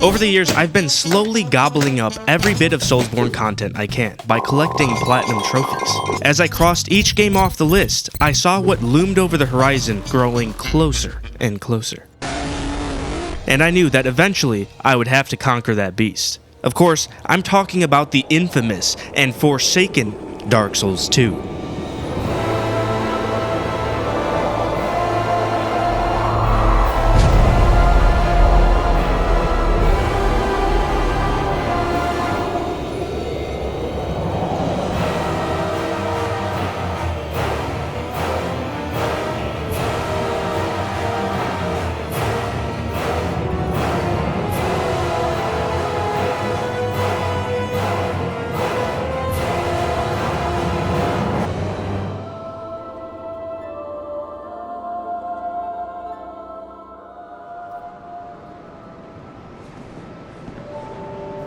Over the years, I've been slowly gobbling up every bit of Soulsborne content I can by collecting platinum trophies. As I crossed each game off the list, I saw what loomed over the horizon growing closer and closer. And I knew that eventually I would have to conquer that beast. Of course, I'm talking about the infamous and forsaken Dark Souls 2.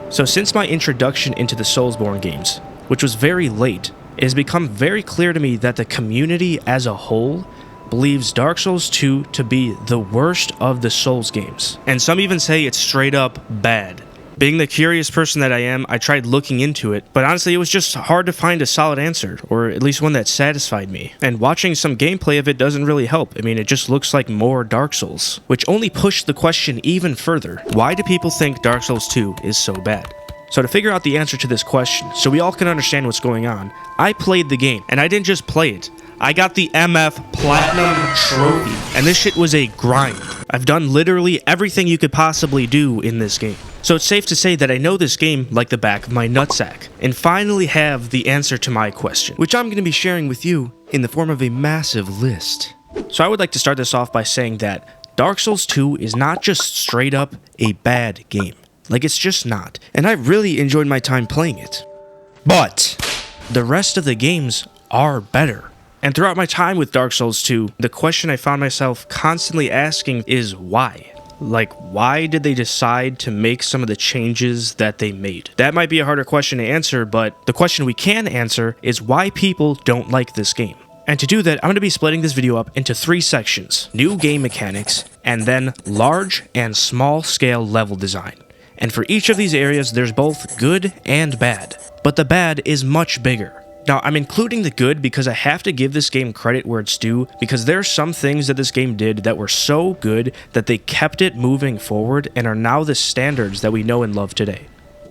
So since my introduction into the Soulsborne games, which was very late, it has become very clear to me that the community as a whole believes Dark Souls 2 to be the worst of the Souls games. And some even say it's straight up bad. Being the curious person that I am, I tried looking into it, but honestly it was just hard to find a solid answer, or at least one that satisfied me. And watching some gameplay of it doesn't really help. I mean, it just looks like more Dark Souls, which only pushed the question even further. Why do people think Dark Souls 2 is so bad? So to figure out the answer to this question, so we all can understand what's going on, I played the game, and I didn't just play it. I got the MF Platinum Trophy, and this shit was a grind. I've done literally everything you could possibly do in this game. So it's safe to say that I know this game like the back of my nutsack, and finally have the answer to my question, which I'm going to be sharing with you in the form of a massive list. So I would like to start this off by saying that Dark Souls 2 is not just straight up a bad game. Like, it's just not, and I really enjoyed my time playing it. But the rest of the games are better. And throughout my time with Dark Souls 2, the question I found myself constantly asking is why? Like, why did they decide to make some of the changes that they made? That might be a harder question to answer, but the question we can answer is why people don't like this game. And to do that, I'm going to be splitting this video up into 3 sections: new game mechanics, and then large and small scale level design. And for each of these areas, there's both good and bad. But the bad is much bigger. Now, I'm including the good because I have to give this game credit where it's due, because there are some things that this game did that were so good that they kept it moving forward and are now the standards that we know and love today.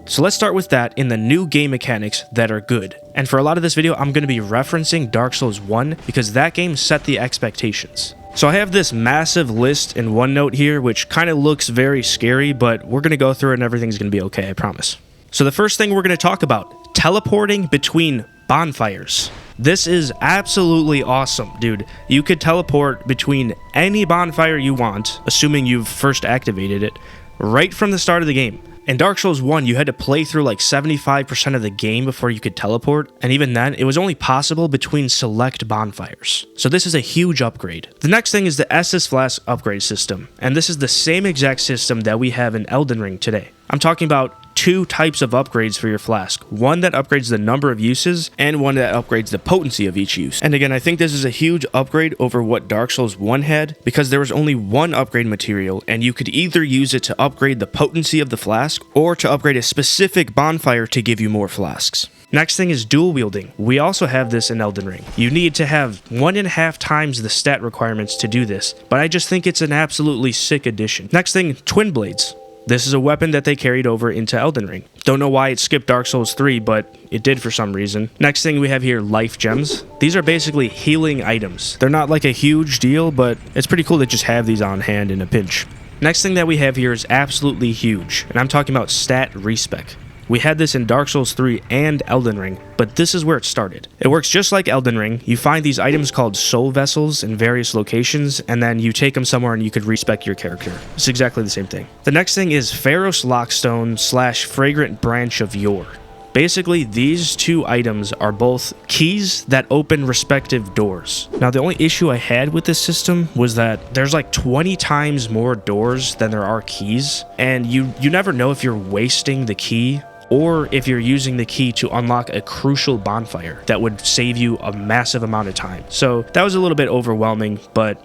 So let's start with that in the new game mechanics that are good. And for a lot of this video, I'm going to be referencing Dark Souls 1 because that game set the expectations. So I have this massive list in OneNote here, which kind of looks very scary, but we're going to go through it and everything's going to be okay, I promise. So the first thing we're going to talk about, teleporting between bonfires. This is absolutely awesome, dude. You could teleport between any bonfire you want, assuming you've first activated it, right from the start of the game. In Dark Souls 1, you had to play through like 75% of the game before you could teleport, and even then, it was only possible between select bonfires. So this is a huge upgrade. The next thing is the Estus Flask upgrade system, and this is the same exact system that we have in Elden Ring today. I'm talking about 2 types of upgrades for your flask. One that upgrades the number of uses, and one that upgrades the potency of each use. And again, I think this is a huge upgrade over what Dark Souls 1 had, because there was only one upgrade material, and you could either use it to upgrade the potency of the flask, or to upgrade a specific bonfire to give you more flasks. Next thing is dual wielding. We also have this in Elden Ring. You need to have 1.5 times the stat requirements to do this, but I just think it's an absolutely sick addition. Next thing, twin blades. This is a weapon that they carried over into Elden Ring. Don't know why it skipped Dark Souls 3, but it did for some reason. Next thing we have here, life gems. These are basically healing items. They're not like a huge deal, but it's pretty cool to just have these on hand in a pinch. Next thing that we have here is absolutely huge, and I'm talking about stat respec. We had this in Dark Souls 3 and Elden Ring, but this is where it started. It works just like Elden Ring. You find these items called soul vessels in various locations, and then you take them somewhere and you could respec your character. It's exactly the same thing. The next thing is Pharos Lockstone / Fragrant Branch of Yore. Basically, these 2 items are both keys that open respective doors. Now, the only issue I had with this system was that there's like 20 times more doors than there are keys, and you never know if you're wasting the key or if you're using the key to unlock a crucial bonfire that would save you a massive amount of time. So that was a little bit overwhelming, but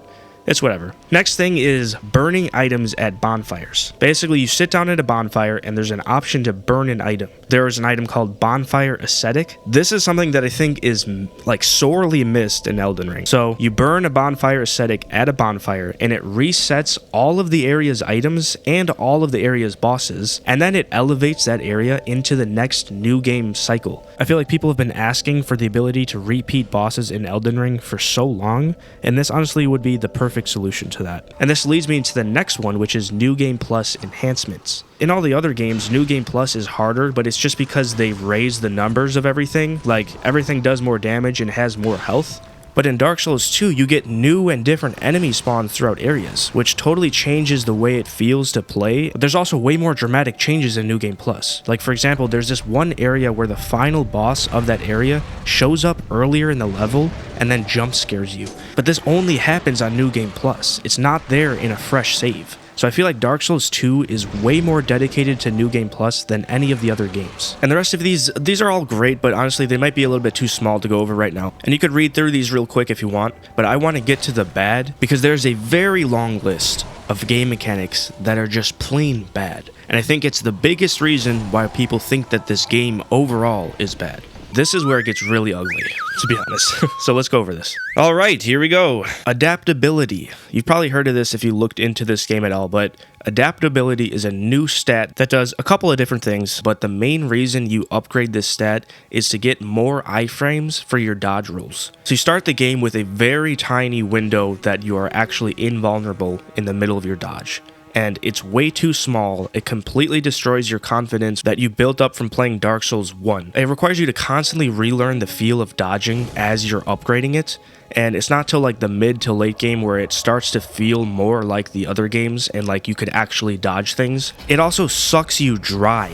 it's whatever. Next thing is burning items at bonfires. Basically, you sit down at a bonfire and there's an option to burn an item. There is an item called Bonfire Ascetic. This is something that I think is like sorely missed in Elden Ring. So you burn a Bonfire Ascetic at a bonfire and it resets all of the area's items and all of the area's bosses, and then it elevates that area into the next new game cycle. I feel like people have been asking for the ability to repeat bosses in Elden Ring for so long, and this honestly would be the perfect solution to that. And this leads me into the next one, which is New Game Plus enhancements. In all the other games, New Game Plus is harder, but it's just because they've raised the numbers of everything. Like, everything does more damage and has more health. But in Dark Souls 2, you get new and different enemy spawns throughout areas, which totally changes the way it feels to play. But there's also way more dramatic changes in New Game Plus. Like, for example, there's this one area where the final boss of that area shows up earlier in the level and then jump scares you. But this only happens on New Game Plus. It's not there in a fresh save. So I feel like Dark Souls 2 is way more dedicated to New Game Plus than any of the other games. And the rest of these are all great, but honestly, they might be a little bit too small to go over right now. And you could read through these real quick if you want, but I want to get to the bad because there's a very long list of game mechanics that are just plain bad. And I think it's the biggest reason why people think that this game overall is bad. This is where it gets really ugly, to be honest. So let's go over this. All right, here we go. Adaptability. You've probably heard of this if you looked into this game at all, but adaptability is a new stat that does a couple of different things, but the main reason you upgrade this stat is to get more iframes for your dodge rolls. So you start the game with a very tiny window that you are actually invulnerable in the middle of your dodge. And it's way too small. It completely destroys your confidence that you built up from playing Dark Souls 1. It requires you to constantly relearn the feel of dodging as you're upgrading it, and it's not till like the mid to late game where it starts to feel more like the other games and like you could actually dodge things. It also sucks you dry.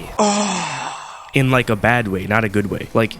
In like a bad way, not a good way. Like,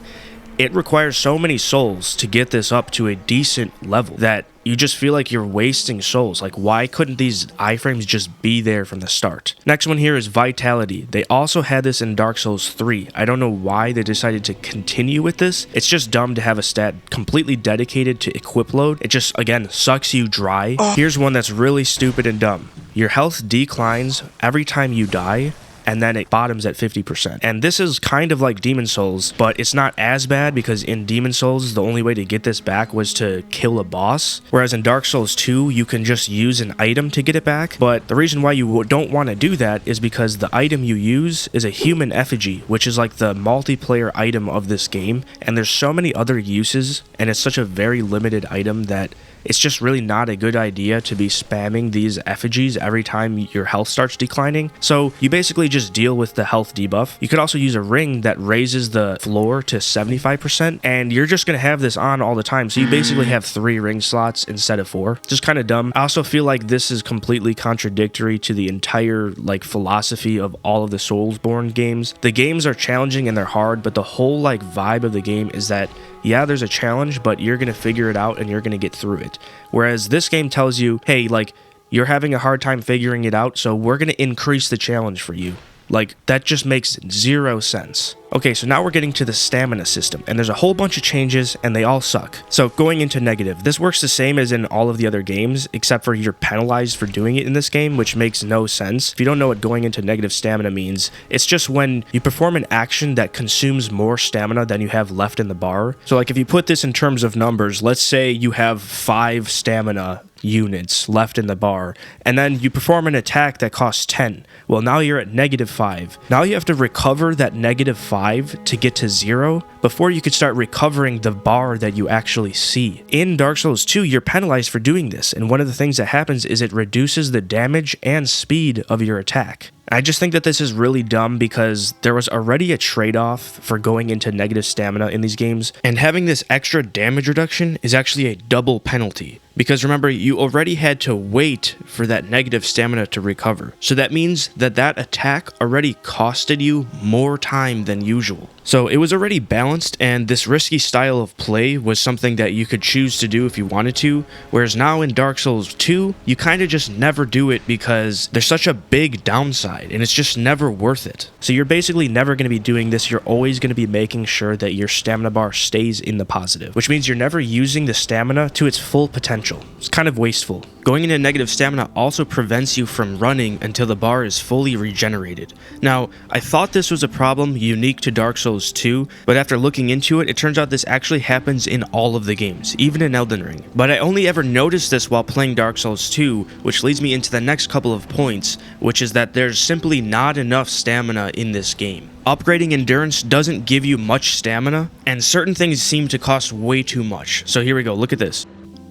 it requires so many souls to get this up to a decent level that you just feel like you're wasting souls. Like, why couldn't these iframes just be there from the start? Next one here is Vitality. They also had this in Dark Souls 3. I don't know why they decided to continue with this. It's just dumb to have a stat completely dedicated to equip load. It just, again, sucks you dry. Here's one that's really stupid and dumb. Your health declines every time you die, and then it bottoms at 50%. And this is kind of like Demon Souls, but it's not as bad because in Demon Souls, the only way to get this back was to kill a boss. Whereas in Dark Souls 2, you can just use an item to get it back. But the reason why you don't want to do that is because the item you use is a human effigy, which is like the multiplayer item of this game. And there's so many other uses, and it's such a very limited item that it's just really not a good idea to be spamming these effigies every time your health starts declining. So you basically just deal with the health debuff. You could also use a ring that raises the floor to 75%, and you're just going to have this on all the time. So you basically have 3 ring slots instead of 4. Just kind of dumb. I also feel like this is completely contradictory to the entire like philosophy of all of the Soulsborne games. The games are challenging and they're hard, but the whole like vibe of the game is that yeah, there's a challenge, but you're going to figure it out and you're going to get through it. Whereas this game tells you, hey, like, you're having a hard time figuring it out, so we're going to increase the challenge for you. Like, that just makes 0 sense. Okay, so now we're getting to the stamina system, and there's a whole bunch of changes, and they all suck. So going into negative, this works the same as in all of the other games, except for you're penalized for doing it in this game, which makes no sense. If you don't know what going into negative stamina means, it's just when you perform an action that consumes more stamina than you have left in the bar. So like if you put this in terms of numbers, let's say you have 5 stamina units left in the bar, and then you perform an attack that costs 10. Well, now you're at -5. Now you have to recover that -5 to get to 0 before you could start recovering the bar that you actually see. In Dark Souls 2, you're penalized for doing this, and one of the things that happens is it reduces the damage and speed of your attack. I just think that this is really dumb because there was already a trade-off for going into negative stamina in these games, and having this extra damage reduction is actually a double penalty. Because remember, you already had to wait for that negative stamina to recover. So that means that that attack already costed you more time than usual. So it was already balanced, and this risky style of play was something that you could choose to do if you wanted to, whereas now in Dark Souls 2, you kind of just never do it because there's such a big downside, and it's just never worth it. So you're basically never going to be doing this. You're always going to be making sure that your stamina bar stays in the positive, which means you're never using the stamina to its full potential. It's kind of wasteful. Going into negative stamina also prevents you from running until the bar is fully regenerated. Now, I thought this was a problem unique to Dark Souls 2, but after looking into it, it turns out this actually happens in all of the games, even in Elden Ring. But I only ever noticed this while playing Dark Souls 2, which leads me into the next couple of points, which is that there's simply not enough stamina in this game. Upgrading endurance doesn't give you much stamina, and certain things seem to cost way too much. So here we go, look at this.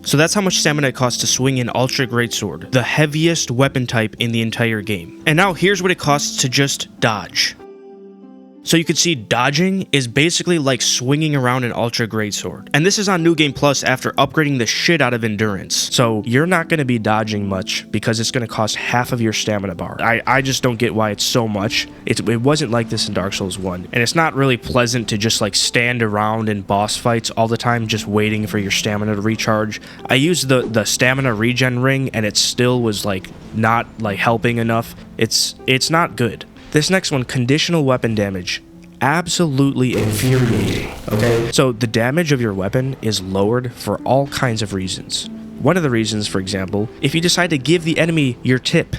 So that's how much stamina it costs to swing an Ultra Greatsword, the heaviest weapon type in the entire game. And now here's what it costs to just dodge. So you can see dodging is basically like swinging around an Ultra Greatsword. And this is on New Game Plus after upgrading the shit out of endurance. So you're not going to be dodging much because it's going to cost half of your stamina bar. I just don't get why it's so much. It wasn't like this in Dark Souls 1. And it's not really pleasant to just like stand around in boss fights all the time just waiting for your stamina to recharge. I used the stamina regen ring and it still was like not like helping enough. It's not good. This next one, conditional weapon damage. Absolutely infuriating, okay? So the damage of your weapon is lowered for all kinds of reasons. One of the reasons, for example, if you decide to give the enemy your tip.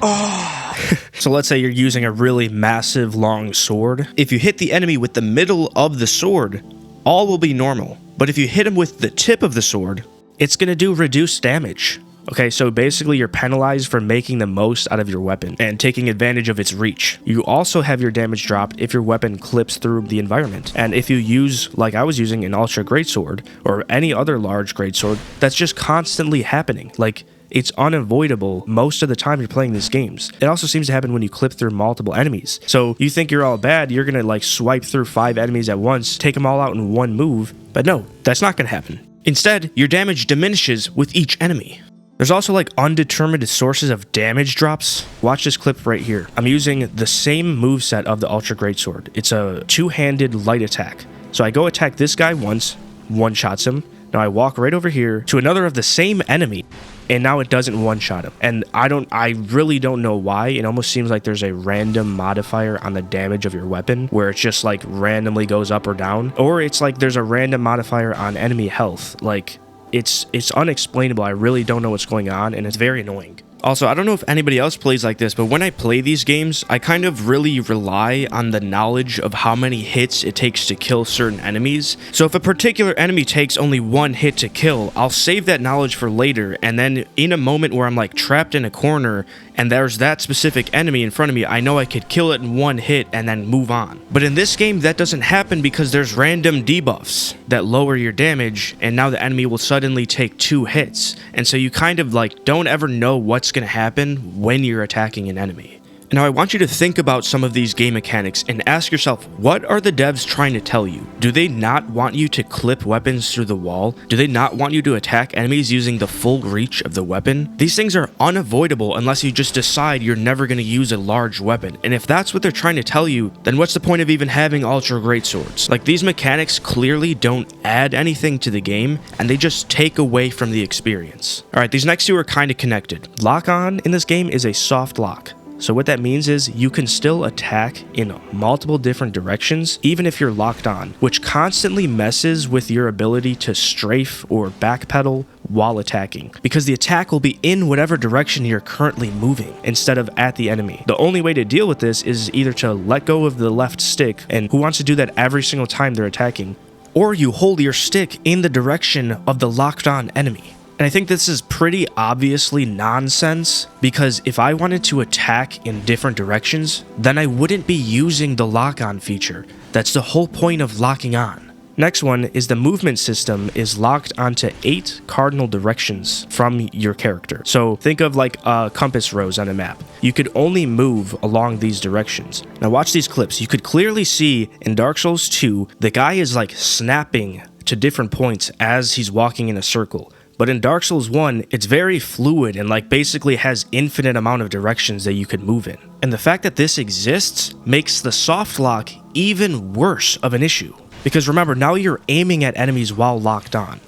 So let's say you're using a really massive long sword. If you hit the enemy with the middle of the sword, all will be normal. But if you hit him with the tip of the sword, it's gonna do reduced damage. Okay, so basically you're penalized for making the most out of your weapon and taking advantage of its reach. You also have your damage dropped if your weapon clips through the environment. And if you use, like I was using, an Ultra Greatsword or any other large greatsword, that's just constantly happening. Like, it's unavoidable most of the time you're playing these games. It also seems to happen when you clip through multiple enemies. So you think you're all bad, you're gonna like swipe through 5 enemies at once, take them all out in one move, but no, that's not gonna happen. Instead, your damage diminishes with each enemy. There's also like undetermined sources of damage drops. Watch this clip right here. I'm using the same moveset of the Ultra Greatsword. It's a two-handed light attack. So I go attack this guy once, one-shots him. Now I walk right over here to another of the same enemy, and now it doesn't one-shot him. And I really don't know why. It almost seems like there's a random modifier on the damage of your weapon, where it just like randomly goes up or down. Or it's like there's a random modifier on enemy health. Like, it's unexplainable. I really don't know what's going on, and it's very annoying. Also, I don't know if anybody else plays like this, but when I play these games, I kind of really rely on the knowledge of how many hits it takes to kill certain enemies. So if a particular enemy takes only one hit to kill, I'll save that knowledge for later, and then in a moment where I'm like trapped in a corner and there's that specific enemy in front of me, I know I could kill it in one hit and then move on. But in this game, that doesn't happen because there's random debuffs that lower your damage, and now the enemy will suddenly take 2 hits. And so you kind of like don't ever know what's going to happen when you're attacking an enemy. Now I want you to think about some of these game mechanics and ask yourself, what are the devs trying to tell you? Do they not want you to clip weapons through the wall? Do they not want you to attack enemies using the full reach of the weapon? These things are unavoidable unless you just decide you're never going to use a large weapon. And if that's what they're trying to tell you, then what's the point of even having Ultra Greatswords? Like, these mechanics clearly don't add anything to the game, and they just take away from the experience. Alright, these next two are kind of connected. Lock on in this game is a soft lock. So what that means is you can still attack in multiple different directions, even if you're locked on, which constantly messes with your ability to strafe or backpedal while attacking, because the attack will be in whatever direction you're currently moving instead of at the enemy. The only way to deal with this is either to let go of the left stick, and who wants to do that every single time they're attacking, or you hold your stick in the direction of the locked on enemy. And I think this is pretty obviously nonsense, because if I wanted to attack in different directions, then I wouldn't be using the lock-on feature. That's the whole point of locking on. Next one is the movement system is locked onto 8 cardinal directions from your character. So think of like compass rose on a map. You could only move along these directions. Now watch these clips. You could clearly see in Dark Souls 2, the guy is like snapping to different points as he's walking in a circle. But in Dark Souls 1, it's very fluid and like basically has infinite amount of directions that you could move in. And the fact that this exists makes the soft lock even worse of an issue. Because remember, now you're aiming at enemies while locked on.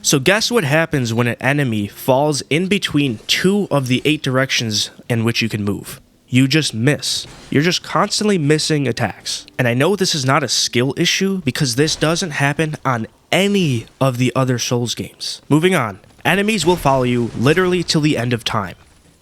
So guess what happens when an enemy falls in between 2 of the 8 directions in which you can move? You just miss. You're just constantly missing attacks. And I know this is not a skill issue because this doesn't happen on any of the other Souls games. Moving on. Enemies will follow you literally till the end of time.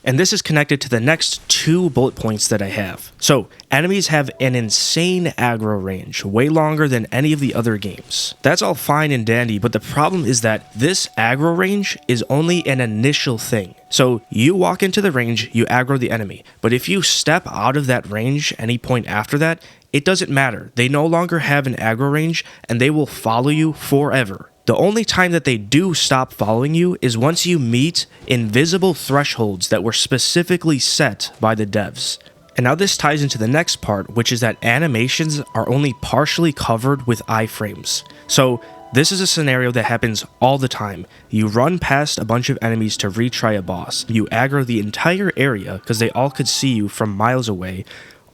And this is connected to the next 2 bullet points that I have. So, enemies have an insane aggro range, way longer than any of the other games. That's all fine and dandy, but the problem is that this aggro range is only an initial thing. So, you walk into the range, you aggro the enemy, but if you step out of that range any point after that, it doesn't matter. They no longer have an aggro range, and they will follow you forever. The only time that they do stop following you is once you meet invisible thresholds that were specifically set by the devs. And now this ties into the next part, which is that animations are only partially covered with iframes. So this is a scenario that happens all the time. You run past a bunch of enemies to retry a boss. You aggro the entire area because they all could see you from miles away.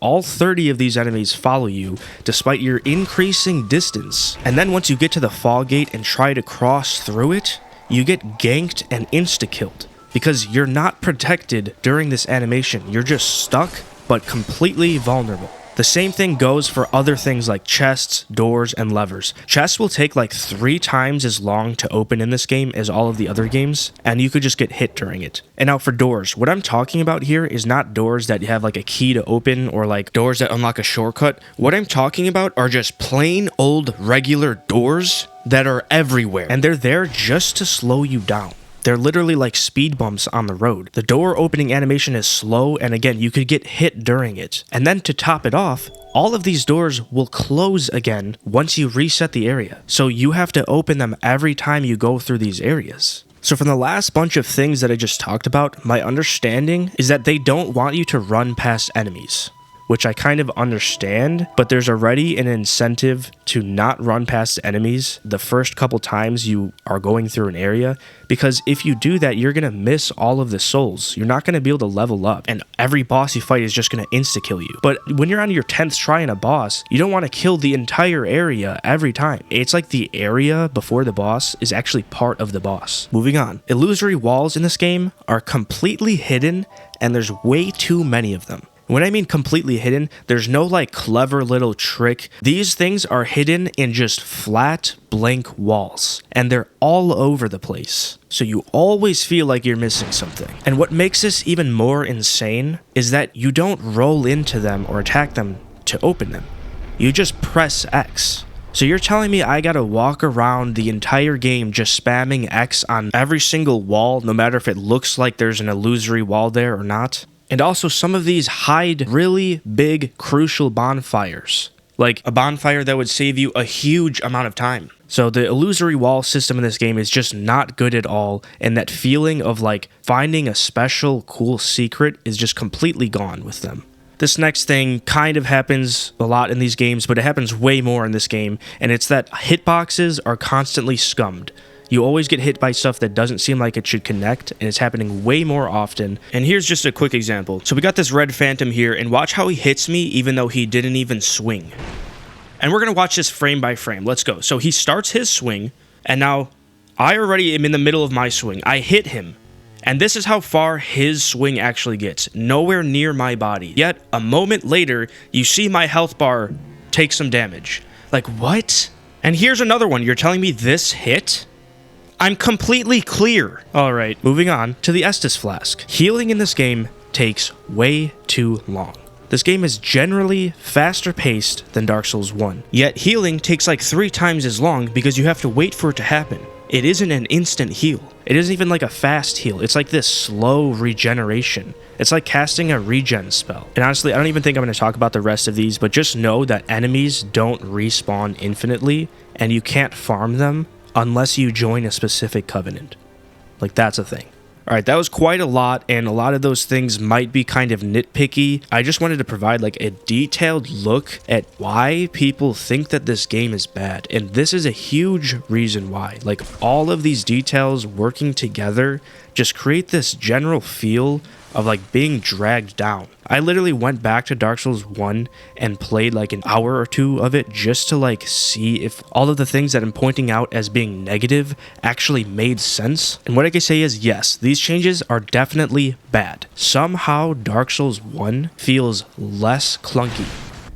All 30 of these enemies follow you despite your increasing distance. And then once you get to the fall gate and try to cross through it, you get ganked and insta-killed because you're not protected during this animation. You're just stuck, but completely vulnerable. The same thing goes for other things like chests, doors, and levers. Chests will take like 3 times as long to open in this game as all of the other games, and you could just get hit during it. And now for doors, what I'm talking about here is not doors that have like a key to open or like doors that unlock a shortcut. What I'm talking about are just plain old regular doors that are everywhere, and they're there just to slow you down. They're literally like speed bumps on the road. The door opening animation is slow, and again, you could get hit during it. And then to top it off, all of these doors will close again once you reset the area. So you have to open them every time you go through these areas. So from the last bunch of things that I just talked about, my understanding is that they don't want you to run past enemies, which I kind of understand, but there's already an incentive to not run past enemies the first couple times you are going through an area, because if you do that, you're gonna miss all of the souls. You're not gonna be able to level up, and every boss you fight is just gonna insta-kill you. But when you're on your 10th try in a boss, you don't wanna kill the entire area every time. It's like the area before the boss is actually part of the boss. Moving on. Illusory walls in this game are completely hidden, and there's way too many of them. When I mean completely hidden, there's no like clever little trick. These things are hidden in just flat, blank walls, and they're all over the place. So you always feel like you're missing something. And what makes this even more insane is that you don't roll into them or attack them to open them. You just press X. So you're telling me I gotta walk around the entire game just spamming X on every single wall, no matter if it looks like there's an illusory wall there or not? And also, some of these hide really big, crucial bonfires. Like a bonfire that would save you a huge amount of time. So the illusory wall system in this game is just not good at all, and that feeling of like finding a special, cool secret is just completely gone with them. This next thing kind of happens a lot in these games, but it happens way more in this game, and it's that hitboxes are constantly scummed. You always get hit by stuff that doesn't seem like it should connect, and it's happening way more often. And here's just a quick example. So we got this red phantom here, and watch how he hits me even though he didn't even swing. And we're gonna watch this frame by frame. Let's go. So he starts his swing, and now I already am in the middle of my swing. I hit him, and this is how far his swing actually gets. Nowhere near my body. Yet, a moment later, you see my health bar take some damage. Like, what? And here's another one. You're telling me this hit? I'm completely clear. Alright, moving on to the Estus Flask. Healing in this game takes way too long. This game is generally faster paced than Dark Souls 1. Yet healing takes like 3 times as long because you have to wait for it to happen. It isn't an instant heal. It isn't even like a fast heal. It's like this slow regeneration. It's like casting a regen spell. And honestly, I don't even think I'm going to talk about the rest of these, but just know that enemies don't respawn infinitely, and you can't farm them unless you join a specific covenant. Like, that's a thing. Alright, that was quite a lot, and a lot of those things might be kind of nitpicky. I just wanted to provide like a detailed look at why people think that this game is bad, and this is a huge reason why. Like, all of these details working together just create this general feel of like being dragged down. I literally went back to Dark Souls 1 and played like an hour or 2 of it just to like see if all of the things that I'm pointing out as being negative actually made sense. And what I can say is, yes, these changes are definitely bad. Somehow Dark Souls 1 feels less clunky.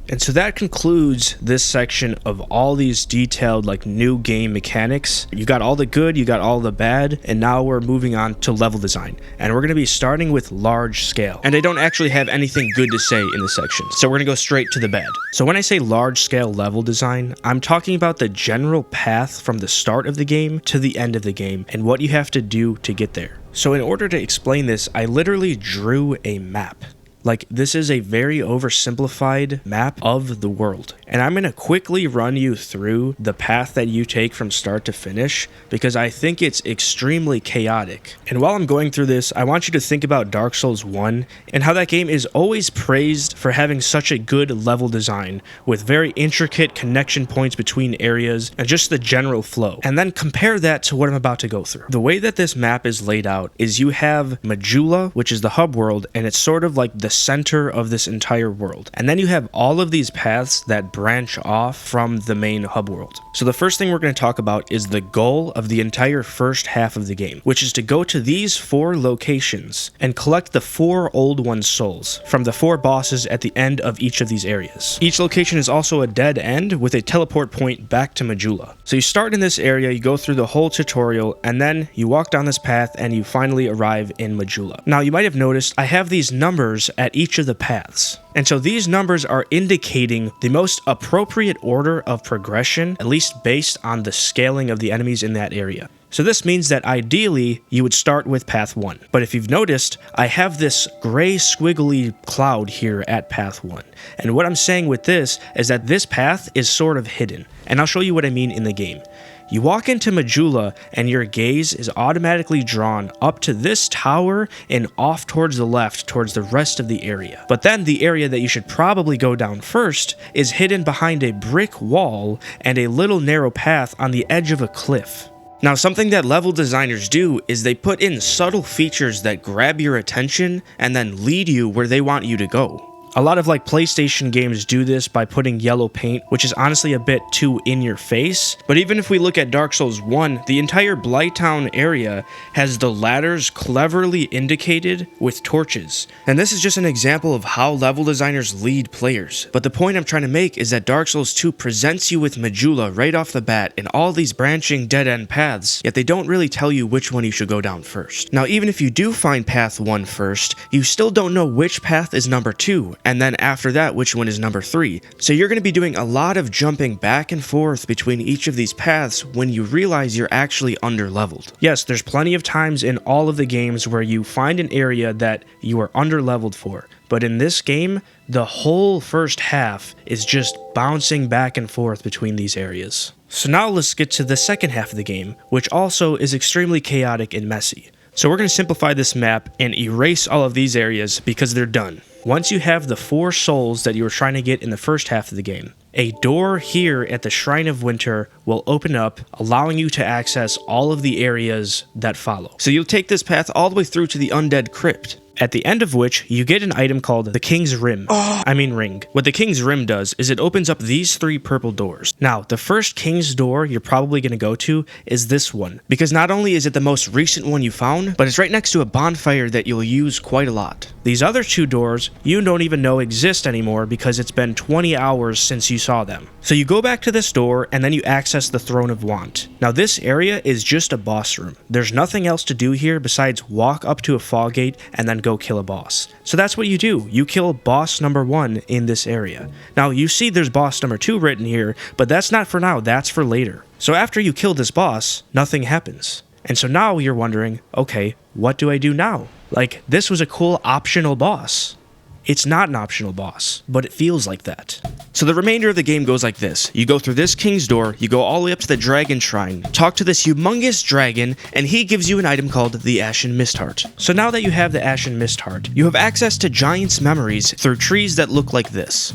And so that concludes this section of all these detailed like new game mechanics. You got all the good, you got all the bad, and now we're moving on to level design. And we're going to be starting with large scale. And I don't actually have anything good to say in this section, so we're going to go straight to the bad. So when I say large scale level design, I'm talking about the general path from the start of the game to the end of the game and what you have to do to get there. So in order to explain this, I literally drew a map. Like, this is a very oversimplified map of the world. And I'm going to quickly run you through the path that you take from start to finish because I think it's extremely chaotic. And while I'm going through this, I want you to think about Dark Souls 1 and how that game is always praised for having such a good level design with very intricate connection points between areas and just the general flow. And then compare that to what I'm about to go through. The way that this map is laid out is you have Majula, which is the hub world, and it's sort of like the center of this entire world. And then you have all of these paths that branch off from the main hub world. So the first thing we're going to talk about is the goal of the entire first half of the game, which is to go to these 4 locations and collect the 4 Old One souls from the 4 bosses at the end of each of these areas. Each location is also a dead end with a teleport point back to Majula. So you start in this area, you go through the whole tutorial, and then you walk down this path and you finally arrive in Majula. Now you might have noticed I have these numbers at each of the paths. And so these numbers are indicating the most appropriate order of progression, at least based on the scaling of the enemies in that area. So this means that ideally you would start with path 1. But if you've noticed, I have this gray squiggly cloud here at path 1. And what I'm saying with this is that this path is sort of hidden. And I'll show you what I mean in the game. You walk into Majula and your gaze is automatically drawn up to this tower and off towards the left towards the rest of the area. But then the area that you should probably go down first is hidden behind a brick wall and a little narrow path on the edge of a cliff. Now, something that level designers do is they put in subtle features that grab your attention and then lead you where they want you to go. A lot of like PlayStation games do this by putting yellow paint, which is honestly a bit too in your face. But even if we look at Dark Souls 1, the entire Blighttown area has the ladders cleverly indicated with torches. And this is just an example of how level designers lead players. But the point I'm trying to make is that Dark Souls 2 presents you with Majula right off the bat in all these branching dead-end paths, yet they don't really tell you which one you should go down first. Now, even if you do find path 1 first, you still don't know which path is number 2. And then after that, which one is number 3. So you're going to be doing a lot of jumping back and forth between each of these paths when you realize you're actually under-leveled. Yes, there's plenty of times in all of the games where you find an area that you are under-leveled for. But in this game, the whole first half is just bouncing back and forth between these areas. So now let's get to the second half of the game, which also is extremely chaotic and messy. So we're going to simplify this map and erase all of these areas because they're done. Once you have the 4 souls that you were trying to get in the first half of the game, a door here at the Shrine of Winter will open up, allowing you to access all of the areas that follow. So you'll take this path all the way through to the Undead Crypt, at the end of which you get an item called the King's Ring. What the King's Ring does is it opens up these 3 purple doors. Now, the first King's door you're probably going to go to is this one, because not only is it the most recent one you found, but it's right next to a bonfire that you'll use quite a lot. These other 2 doors you don't even know exist anymore because it's been 20 hours since you saw them. So you go back to this door and then you access the Throne of Want. Now this area is just a boss room. There's nothing else to do here besides walk up to a fog gate and then go kill a boss. So that's what you do. You kill boss number 1 in this area. Now you see there's boss number 2 written here, but that's not for now, that's for later. So after you kill this boss, nothing happens. And so now you're wondering, okay, what do I do now? Like, this was a cool optional boss. It's not an optional boss, but it feels like that. So the remainder of the game goes like this. You go through this king's door, you go all the way up to the dragon shrine, talk to this humongous dragon, and he gives you an item called the Ashen Mist Heart. So now that you have the Ashen Mist Heart, you have access to giants' memories through trees that look like this.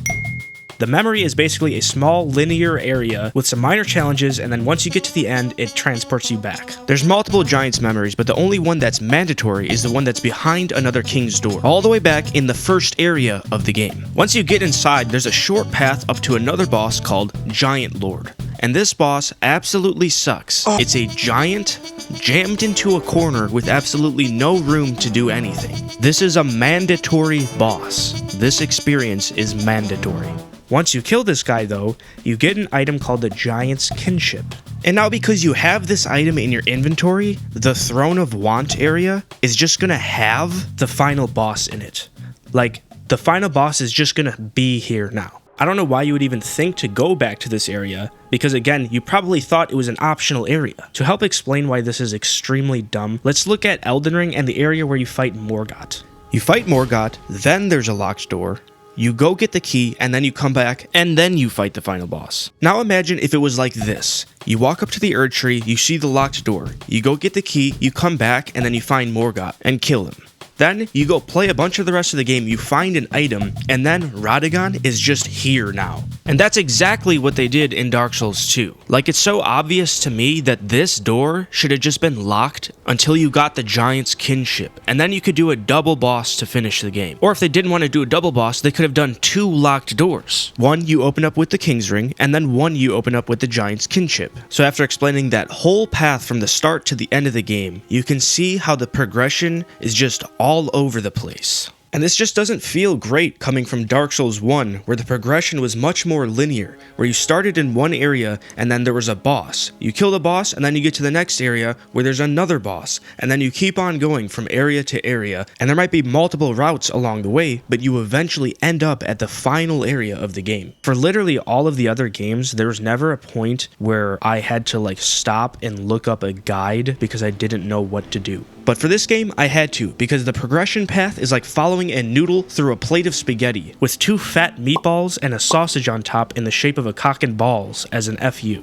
The memory is basically a small linear area with some minor challenges, and then once you get to the end, it transports you back. There's multiple giants memories, but the only one that's mandatory is the one that's behind another king's door, all the way back in the first area of the game. Once you get inside, there's a short path up to another boss called Giant Lord. And this boss absolutely sucks. It's a giant jammed into a corner with absolutely no room to do anything. This is a mandatory boss. This experience is mandatory. Once you kill this guy though, you get an item called the Giant's Kinship. And now because you have this item in your inventory, the Throne of Want area is just gonna have the final boss in it. Like, the final boss is just gonna be here now. I don't know why you would even think to go back to this area, because again, you probably thought it was an optional area. To help explain why this is extremely dumb, let's look at Elden Ring and the area where you fight Morgott. You fight Morgott, then there's a locked door. You go get the key, and then you come back, and then you fight the final boss. Now imagine if it was like this. You walk up to the Erd Tree, you see the locked door. You go get the key, you come back, and then you find Morgott and kill him. Then you go play a bunch of the rest of the game, you find an item, and then Radagon is just here now. And that's exactly what they did in Dark Souls 2. Like, it's so obvious to me that this door should have just been locked until you got the Giant's Kinship, and then you could do a double boss to finish the game. Or if they didn't want to do a double boss, they could have done 2 locked doors. One you open up with the King's Ring, and then one you open up with the Giant's Kinship. So after explaining that whole path from the start to the end of the game, you can see how the progression is just all over the place. And this just doesn't feel great coming from Dark Souls 1, where the progression was much more linear, where you started in one area and then there was a boss. You kill the boss and then you get to the next area where there's another boss, and then you keep on going from area to area, and there might be multiple routes along the way, but you eventually end up at the final area of the game. For literally all of the other games, there was never a point where I had to like stop and look up a guide because I didn't know what to do. But for this game, I had to, because the progression path is like following a noodle through a plate of spaghetti, with 2 fat meatballs and a sausage on top in the shape of a cock and balls as an FU.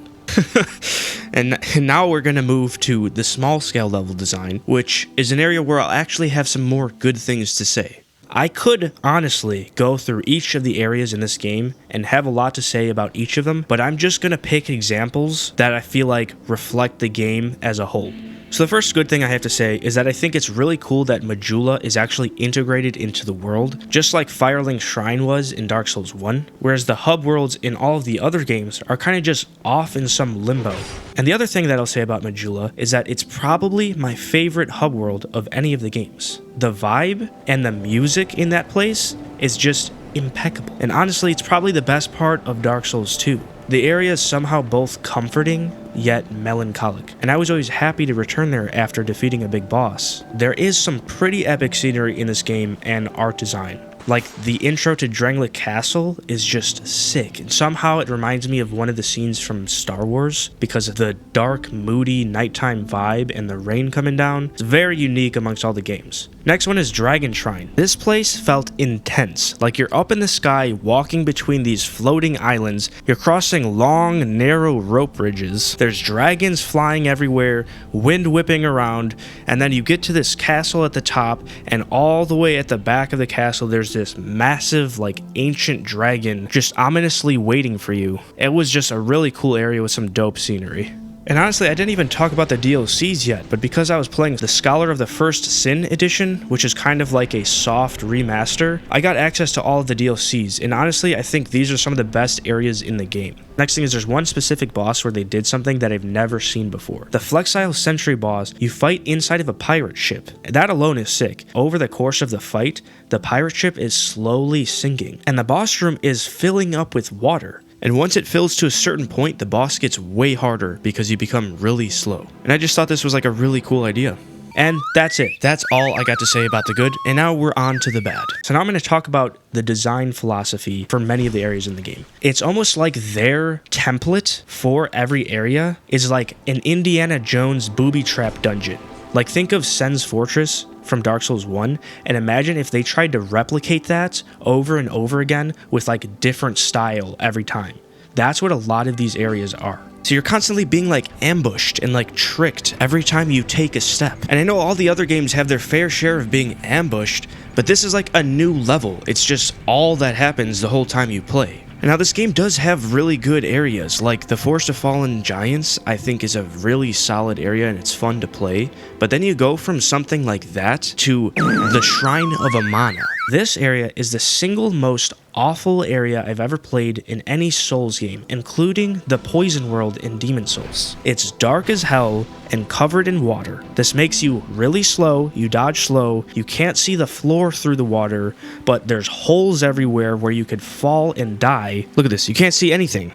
and now we're going to move to the small scale level design, which is an area where I'll actually have some more good things to say. I could honestly go through each of the areas in this game and have a lot to say about each of them, but I'm just going to pick examples that I feel like reflect the game as a whole. So the first good thing I have to say is that I think it's really cool that Majula is actually integrated into the world, just like Firelink Shrine was in Dark Souls 1, whereas the hub worlds in all of the other games are kind of just off in some limbo. And the other thing that I'll say about Majula is that it's probably my favorite hub world of any of the games. The vibe and the music in that place is just impeccable. And honestly, it's probably the best part of Dark Souls 2. The area is somehow both comforting yet melancholic, and I was always happy to return there after defeating a big boss. There is some pretty epic scenery in this game and art design. Like, the intro to Drangleic Castle is just sick, and somehow it reminds me of one of the scenes from Star Wars because of the dark, moody, nighttime vibe and the rain coming down. It's very unique amongst all the games. Next one is Dragon Shrine. This place felt intense, like you're up in the sky walking between these floating islands, you're crossing long, narrow rope bridges, there's dragons flying everywhere, wind whipping around, and then you get to this castle at the top, and all the way at the back of the castle there's this massive, like, ancient dragon just ominously waiting for you. It was just a really cool area with some dope scenery. And honestly, I didn't even talk about the DLCs yet, but because I was playing the Scholar of the First Sin edition, which is kind of like a soft remaster, I got access to all of the DLCs, and honestly, I think these are some of the best areas in the game. Next thing is there's one specific boss where they did something that I've never seen before. The Flexile Sentry boss, you fight inside of a pirate ship. That alone is sick. Over the course of the fight, the pirate ship is slowly sinking, and the boss room is filling up with water. And once it fills to a certain point, the boss gets way harder because you become really slow. And I just thought this was like a really cool idea. And that's it. That's all I got to say about the good. And now we're on to the bad. So now I'm going to talk about the design philosophy for many of the areas in the game. It's almost like their template for every area is like an Indiana Jones booby trap dungeon. Like, think of Sen's Fortress from Dark Souls 1, and imagine if they tried to replicate that over and over again with like a different style every time. That's what a lot of these areas are. So you're constantly being like ambushed and like tricked every time you take a step. And I know all the other games have their fair share of being ambushed, but this is like a new level. It's just all that happens the whole time you play. And now this game does have really good areas, like the Forest of Fallen Giants I think is a really solid area and it's fun to play, but then you go from something like that to the Shrine of Amana. This area is the single most awful area I've ever played in any Souls game, including the Poison World in Demon Souls. It's dark as hell and covered in water. This makes you really slow, you dodge slow, you can't see the floor through the water, but there's holes everywhere where you could fall and die. Look at this, you can't see anything.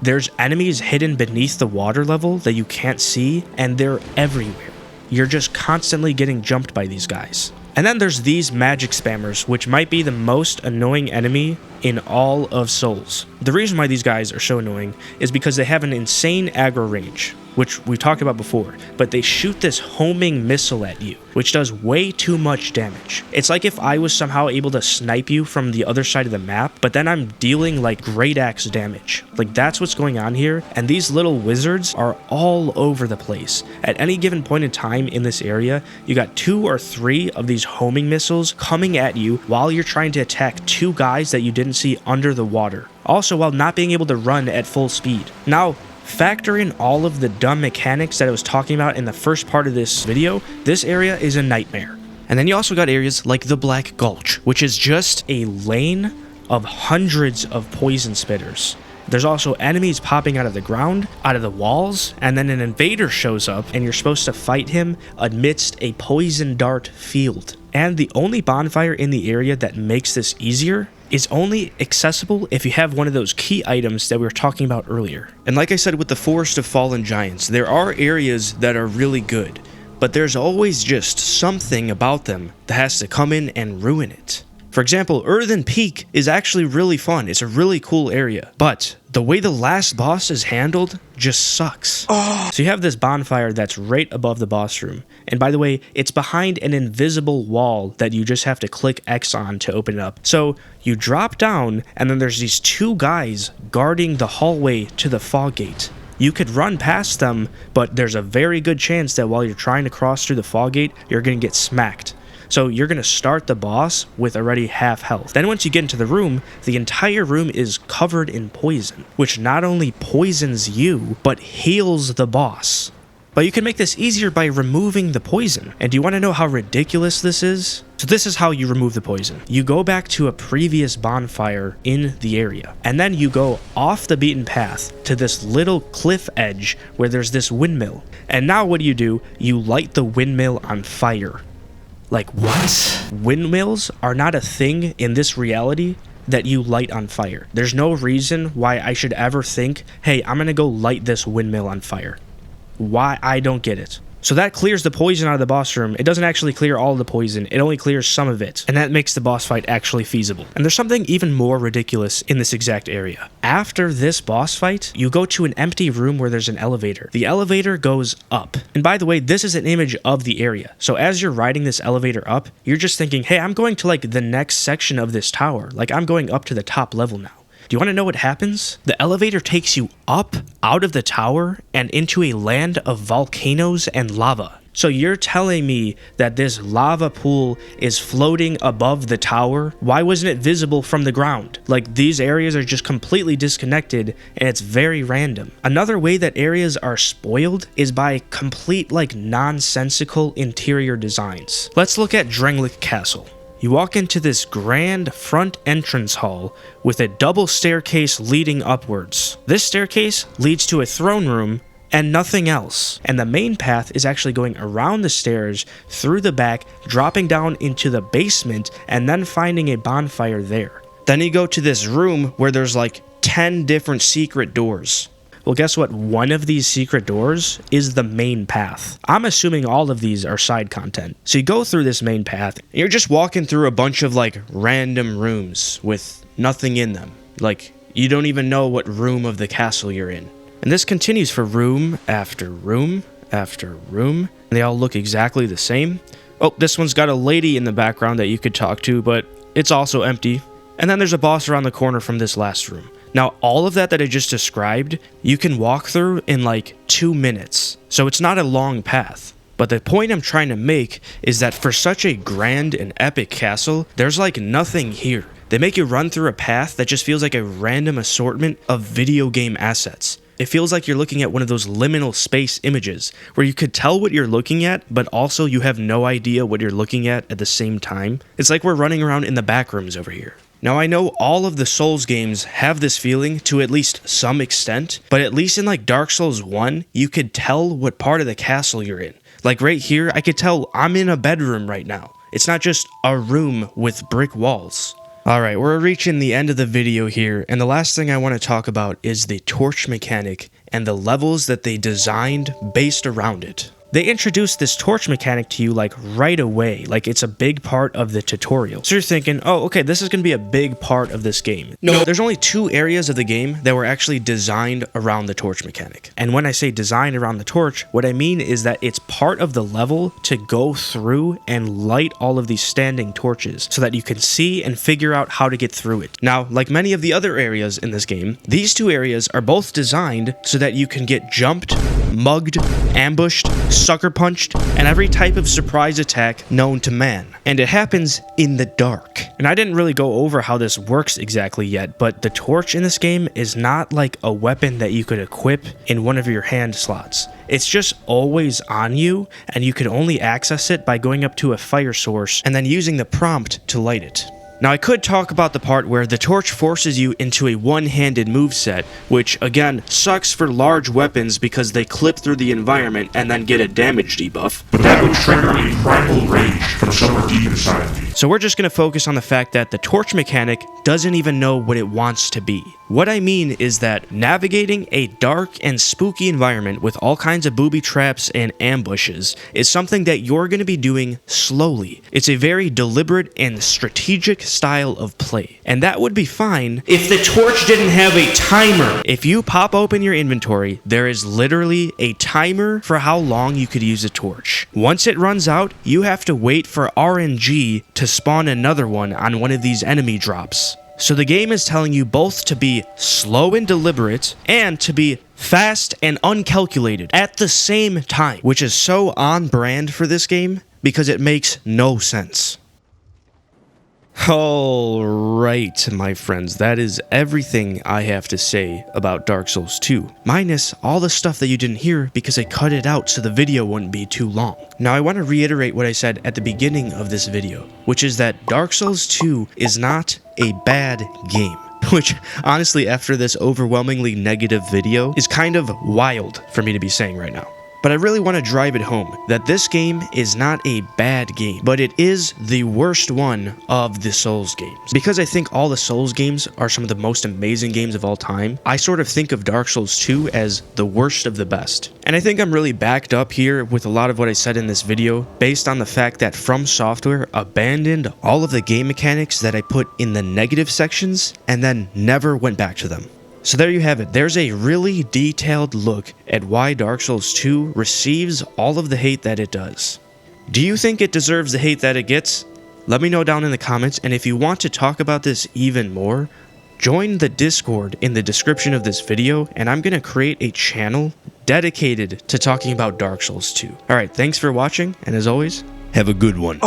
There's enemies hidden beneath the water level that you can't see, and they're everywhere. You're just constantly getting jumped by these guys. And then there's these magic spammers, which might be the most annoying enemy in all of Souls. The reason why these guys are so annoying is because they have an insane aggro range, which we've talked about before, but they shoot this homing missile at you, which does way too much damage. It's like if I was somehow able to snipe you from the other side of the map, but then I'm dealing like great axe damage. Like that's what's going on here, and these little wizards are all over the place. At any given point in time in this area, you got 2 or 3 of these homing missiles coming at you while you're trying to attack 2 guys that you didn't see under the water. Also while not being able to run at full speed. Now, factor in all of the dumb mechanics that I was talking about in the first part of this video, this area is a nightmare. And then you also got areas like the Black Gulch, which is just a lane of hundreds of poison spitters. There's also enemies popping out of the ground, out of the walls, and then an invader shows up and you're supposed to fight him amidst a poison dart field. And the only bonfire in the area that makes this easier is only accessible if you have one of those key items that we were talking about earlier. And like I said with the Forest of Fallen Giants, there are areas that are really good, but there's always just something about them that has to come in and ruin it. For example, Earthen Peak is actually really fun. It's a really cool area, but the way the last boss is handled just sucks. So you have this bonfire that's right above the boss room. And by the way, it's behind an invisible wall that you just have to click X on to open it up. So you drop down and then there's these 2 guys guarding the hallway to the fog gate. You could run past them, but there's a very good chance that while you're trying to cross through the fog gate, you're going to get smacked. So you're going to start the boss with already half health. Then once you get into the room, the entire room is covered in poison, which not only poisons you, but heals the boss. But you can make this easier by removing the poison. And do you want to know how ridiculous this is? So this is how you remove the poison. You go back to a previous bonfire in the area, and then you go off the beaten path to this little cliff edge where there's this windmill. And now what do? You light the windmill on fire. Like, what? Windmills are not a thing in this reality that you light on fire. There's no reason why I should ever think, hey, I'm gonna go light this windmill on fire. Why? I don't get it. So that clears the poison out of the boss room. It doesn't actually clear all of the poison, it only clears some of it, and that makes the boss fight actually feasible. And there's something even more ridiculous in this exact area. After this boss fight, you go to an empty room where there's an elevator. The elevator goes up. And by the way, this is an image of the area. So as you're riding this elevator up, you're just thinking, hey, I'm going to like the next section of this tower. Like I'm going up to the top level now. Do you want to know what happens? The elevator takes you up out of the tower and into a land of volcanoes and lava. So you're telling me that this lava pool is floating above the tower? Why wasn't it visible from the ground? Like these areas are just completely disconnected and it's very random. Another way that areas are spoiled is by complete like nonsensical interior designs. Let's look at Drenglich Castle. You walk into this grand front entrance hall with a double staircase leading upwards. This staircase leads to a throne room and nothing else. And the main path is actually going around the stairs, through the back, dropping down into the basement, and then finding a bonfire there. Then you go to this room where there's like 10 different secret doors. Well, guess what? One of these secret doors is the main path. I'm assuming all of these are side content. So you go through this main path, and you're just walking through a bunch of like random rooms with nothing in them. Like, you don't even know what room of the castle you're in. And this continues for room after room after room. And they all look exactly the same. Oh, this one's got a lady in the background that you could talk to, but it's also empty. And then there's a boss around the corner from this last room. Now, all of that I just described, you can walk through in like 2 minutes. So it's not a long path. But the point I'm trying to make is that for such a grand and epic castle, there's like nothing here. They make you run through a path that just feels like a random assortment of video game assets. It feels like you're looking at one of those liminal space images, where you could tell what you're looking at, but also you have no idea what you're looking at the same time. It's like we're running around in the back rooms over here. Now, I know all of the Souls games have this feeling to at least some extent, but at least in like Dark Souls 1, you could tell what part of the castle you're in. Like right here, I could tell I'm in a bedroom right now. It's not just a room with brick walls. Alright, we're reaching the end of the video here, and the last thing I want to talk about is the torch mechanic and the levels that they designed based around it. They introduced this torch mechanic to you like right away, like it's a big part of the tutorial. So you're thinking, oh, okay, this is going to be a big part of this game. No, there's only 2 areas of the game that were actually designed around the torch mechanic. And when I say designed around the torch, what I mean is that it's part of the level to go through and light all of these standing torches so that you can see and figure out how to get through it. Now, like many of the other areas in this game, these 2 areas are both designed so that you can get jumped, mugged, ambushed, sucker punched, and every type of surprise attack known to man. And it happens in the dark. And I didn't really go over how this works exactly yet, but the torch in this game is not like a weapon that you could equip in one of your hand slots. It's just always on you, and you can only access it by going up to a fire source and then using the prompt to light it. Now, I could talk about the part where the torch forces you into a one-handed moveset, which, again, sucks for large weapons because they clip through the environment and then get a damage debuff. But that would trigger a primal rage from somewhere deep inside of me. So we're just going to focus on the fact that the torch mechanic doesn't even know what it wants to be. What I mean is that navigating a dark and spooky environment with all kinds of booby traps and ambushes is something that you're going to be doing slowly. It's a very deliberate and strategic style of play. And that would be fine if the torch didn't have a timer. If you pop open your inventory, there is literally a timer for how long you could use a torch. Once it runs out, you have to wait for RNG to spawn another one on one of these enemy drops. So the game is telling you both to be slow and deliberate and to be fast and uncalculated at the same time, which is so on brand for this game because it makes no sense. Alright, my friends, that is everything I have to say about Dark Souls 2, minus all the stuff that you didn't hear because I cut it out so the video wouldn't be too long. Now, I want to reiterate what I said at the beginning of this video, which is that Dark Souls 2 is not a bad game. Which, honestly, after this overwhelmingly negative video, is kind of wild for me to be saying right now. But I really want to drive it home that this game is not a bad game, but it is the worst one of the Souls games. Because I think all the Souls games are some of the most amazing games of all time, I sort of think of Dark Souls 2 as the worst of the best. And I think I'm really backed up here with a lot of what I said in this video, based on the fact that FromSoftware abandoned all of the game mechanics that I put in the negative sections, and then never went back to them. So there you have it. There's a really detailed look at why Dark Souls 2 receives all of the hate that it does. Do you think it deserves the hate that it gets? Let me know down in the comments, and if you want to talk about this even more, join the Discord in the description of this video, and I'm going to create a channel dedicated to talking about Dark Souls 2. Alright, thanks for watching, and as always, have a good one.